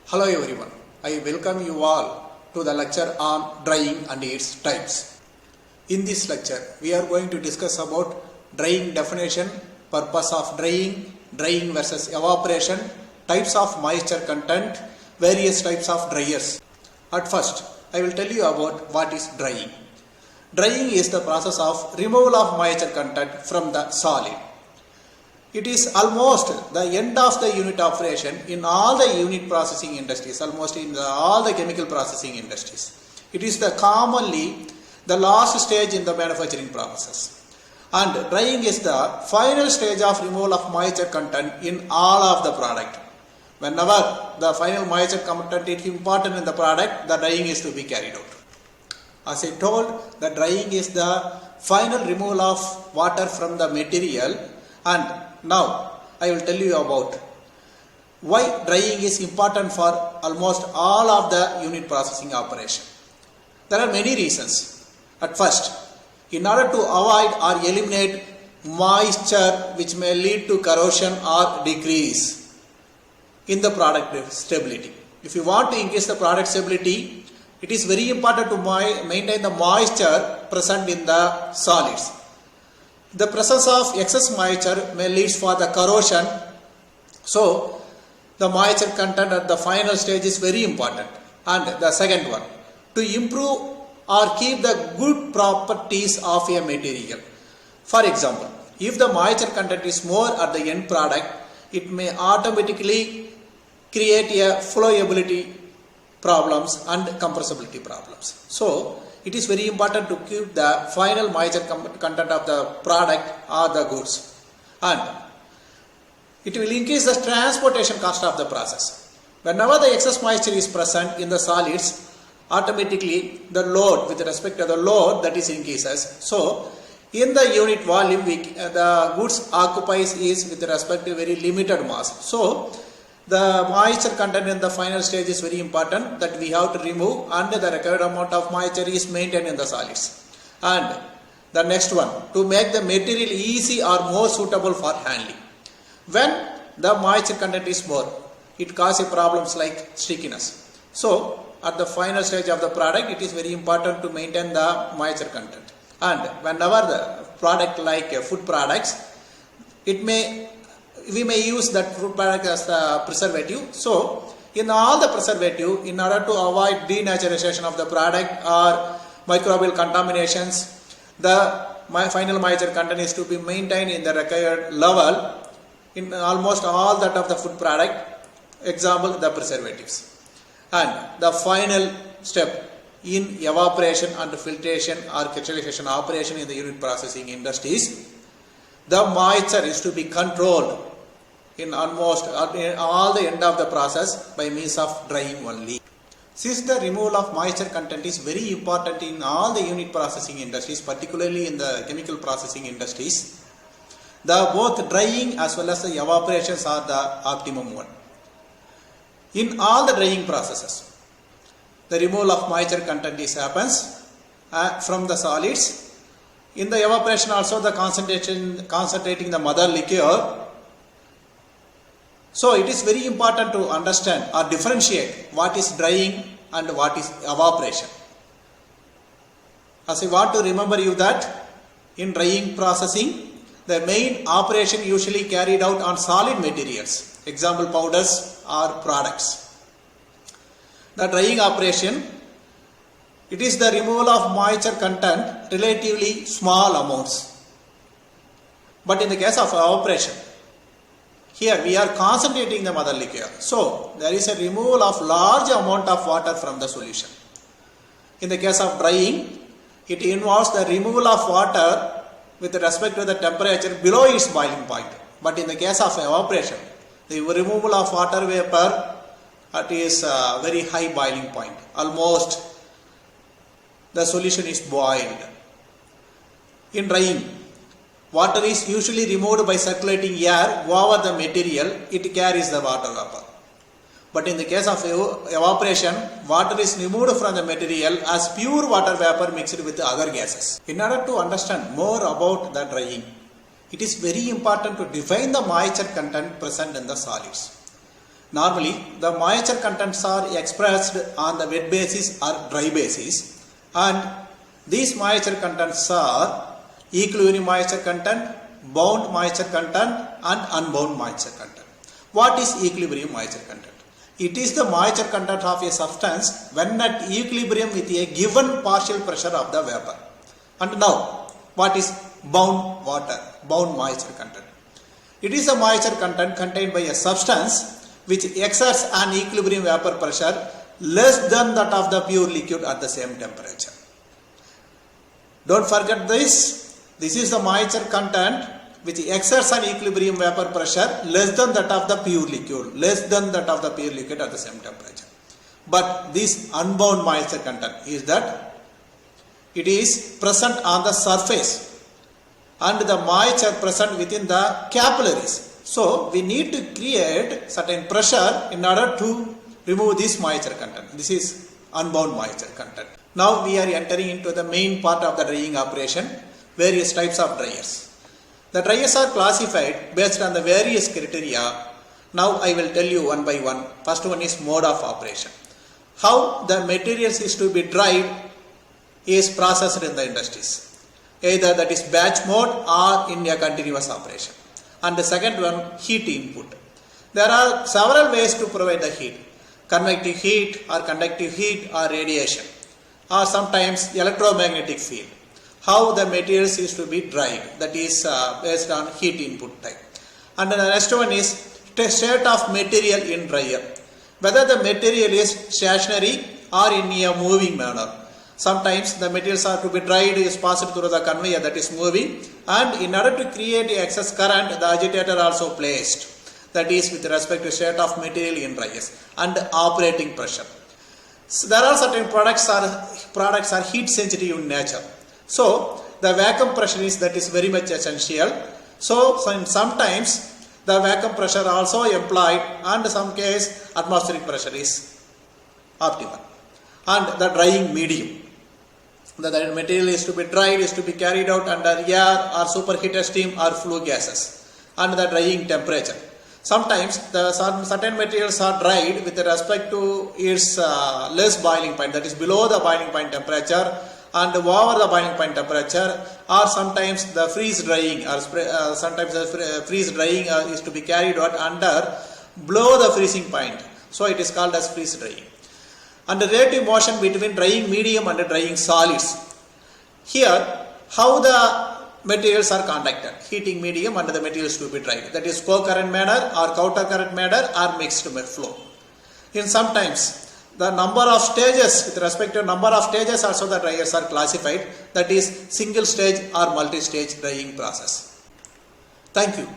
Hello everyone, I welcome you all to the lecture on drying and its types. In this lecture, we are going to discuss about drying definition, purpose of drying, drying versus evaporation, types of moisture content, various types of dryers. At first, I will tell you about what is drying. Drying is the process of removal of moisture content from the solid. It is almost the end of the unit operation in all the unit processing industries, almost in all the chemical processing industries. It is commonly the last stage in the manufacturing process. And drying is the final stage of removal of moisture content in all of the product. Whenever the final moisture content is important in the product, the drying is to be carried out. As I told, the drying is the final removal of water from the material, and now I will tell you about why drying is important for almost all of the unit processing operation. There are many reasons. At first, in order to avoid or eliminate moisture which may lead to corrosion or decrease in the product stability. If you want to increase the product stability, it is very important to maintain the moisture present in the solids. The presence of excess moisture may lead for the corrosion, so the moisture content at the final stage is very important. And the second one, to improve or keep the good properties of a material. For example, if the moisture content is more at the end product, it may automatically create a flowability problems and compressibility problems. So it is very important to keep the final moisture content of the product or the goods, and it will increase the transportation cost of the process. Whenever the excess moisture is present in the solids, automatically the load with respect to the load that is increases. So in the unit volume the goods occupies is with respect to very limited mass. So the moisture content in the final stage is very important that we have to remove, and the required amount of moisture is maintained in the solids. And the next one, to make the material easy or more suitable for handling. When the moisture content is more, it causes problems like stickiness. So at the final stage of the product, it is very important to maintain the moisture content. And whenever the product like food products, we may use that food product as the preservative. So in all the preservative, in order to avoid denaturation of the product or microbial contaminations, the final moisture content is to be maintained in the required level in almost all that of the food product, example the preservatives. And the final step in evaporation and filtration or crystallization operation in the unit processing industries, the moisture is to be controlled in almost all the end of the process by means of drying only. Since the removal of moisture content is very important in all the unit processing industries, particularly in the chemical processing industries, the both drying as well as the evaporations are the optimum one. In all the drying processes, the removal of moisture content happens from the solids. In the evaporation also, the concentrating the mother liquor. So it is very important to understand or differentiate what is drying and what is evaporation. As I want to remember you that in drying processing, the main operation usually carried out on solid materials, example powders or products. The drying operation, it is the removal of moisture content relatively small amounts. But in the case of evaporation, here we are concentrating the mother liquor. So there is a removal of large amount of water from the solution. In the case of drying, it involves the removal of water with respect to the temperature below its boiling point. But in the case of evaporation, the removal of water vapor at is a very high boiling point. Almost the solution is boiled. In drying, water is usually removed by circulating air over the material, it carries the water vapor. But in the case of evaporation, water is removed from the material as pure water vapor mixed with other gases. In order to understand more about the drying, it is very important to define the moisture content present in the solids. Normally, the moisture contents are expressed on the wet basis or dry basis, and these moisture contents are equilibrium moisture content, bound moisture content, and unbound moisture content. What is equilibrium moisture content? It is the moisture content of a substance when at equilibrium with a given partial pressure of the vapor. And now, what is bound moisture content? It is the moisture content contained by a substance which exerts an equilibrium vapor pressure less than that of the pure liquid at the same temperature. Don't forget this. This is the moisture content which exerts an equilibrium vapor pressure less than that of the pure liquid, at the same temperature. But this unbound moisture content is that it is present on the surface and the moisture present within the capillaries. So we need to create certain pressure in order to remove this moisture content. This is unbound moisture content. Now we are entering into the main part of the drying operation, various types of dryers. The dryers are classified based on the various criteria. Now I will tell you one by one. First one is mode of operation. How the materials is to be dried is processed in the industries. Either that is batch mode or in a continuous operation. And the second one, heat input. There are several ways to provide the heat. Convective heat or conductive heat or radiation, or sometimes electromagnetic field. How the materials is to be dried, that is based on heat input type. And the next one is state of material in dryer. Whether the material is stationary or in a moving manner. Sometimes the materials are to be dried is passed through the conveyor that is moving, and in order to create excess current, the agitator also placed. That is with respect to state of material in dryers and operating pressure. So there are certain products are heat sensitive in nature. So the vacuum pressure is very much essential. So sometimes the vacuum pressure also employed, and in some case atmospheric pressure is optimal. And the drying medium. The material is to be dried, is to be carried out under air or superheated steam or flue gases. And the drying temperature. Sometimes the certain materials are dried with respect to its less boiling point, that is below the boiling point temperature and over the boiling point temperature, or sometimes the freeze drying is to be carried out under below the freezing point. So it is called as freeze drying. And the relative motion between drying medium and drying solids. Here, how the materials are conducted, heating medium and the materials to be dried. That is co-current manner or counter-current manner or mixed flow. In sometimes, the number of stages, with respect to number of stages also the dryers are classified. That is single stage or multi-stage drying process. Thank you.